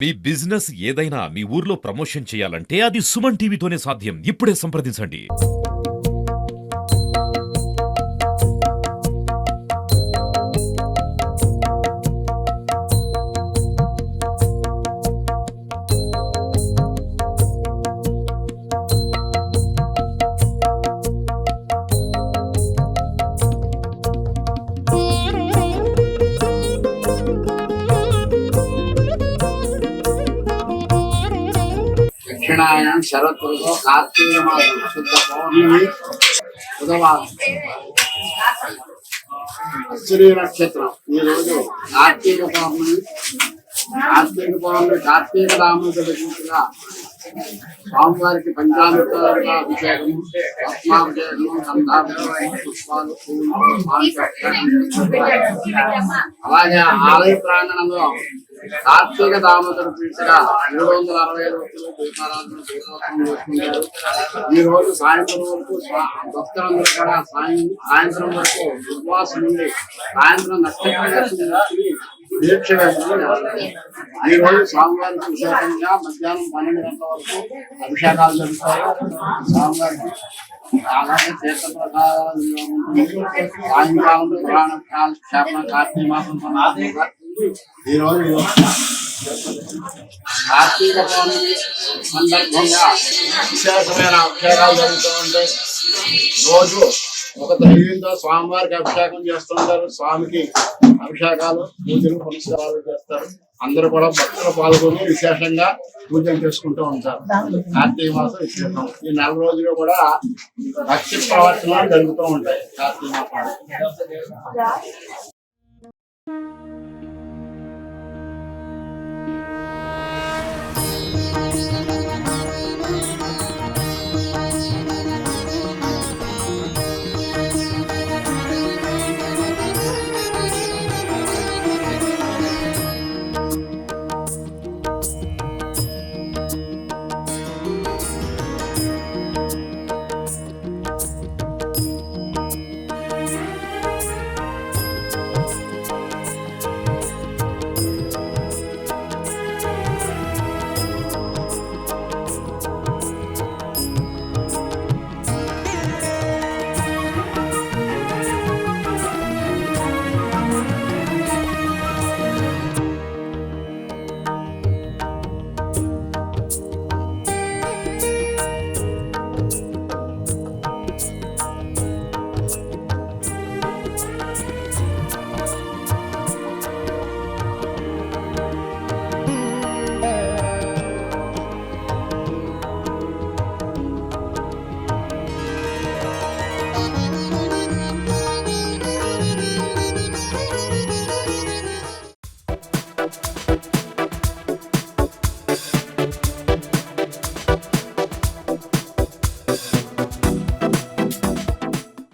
మీ business ఏదైనా మీ ఊర్లో promotion చేయాలంటే అది సుమన్ టీవీతోనే సాధ్యం. ఇప్పుడే సంప్రదించండి. దక్షిణాయనం శరత్తులతో కార్తీక మాసం శుద్ధ పౌర్ణమి బుధవారం అశ్విని నక్షత్రం. ఈ రోజు కార్తీక పౌర్ణమి. కార్తీక రాముడిగా స్వామివారికి పంచామృతాలుగా అభిషేకం, రత్నాభిషేకం, గంధాభిషేకం, పుష్పాలు, అలాగే ఆలయ ప్రాంగణంలో కార్తీక దామోదర పీఠగా 365 రోజులు దీపారాధన దీపోత్సవం చేసుకుంటారు. ఈ రోజు సాయంత్రం వరకు భక్తులందరూ కూడా సాయంత్రం వరకు ఉపవాసం ఉండి సాయంత్రం నక్షత్రం దీక్ష వేసుకుని ఈ రోజు స్వామివారికి విశేషంగా మధ్యాహ్నం 12 గంటల వరకు అభిషేకాలు జరుగుతాయి. స్వామివారికి అలాగే తీర్థ ప్రసాదాలు సాయంకాలం పురాణ క్షేపణ కార్తీక మాసం ఈ రోజు కార్తీక పౌర్ణమి సందర్భంగా విశేషమైన అభిషేకాలు జరుగుతూ ఉంటాయి. రోజు ఒక దైవంతో స్వామివారికి అభిషేకం చేస్తుంటారు. స్వామికి అభిషేకాలు, పూజలు, పునస్కారాలు చేస్తారు. అందరూ కూడా భక్తులు పాల్గొని విశేషంగా పూజలు చేసుకుంటూ ఉంటారు. కార్తీక మాసం విశేషం. ఈ 4 రోజులు కూడా భక్తి ప్రవర్తనలు జరుగుతూ ఉంటాయి కార్తీక మాసం.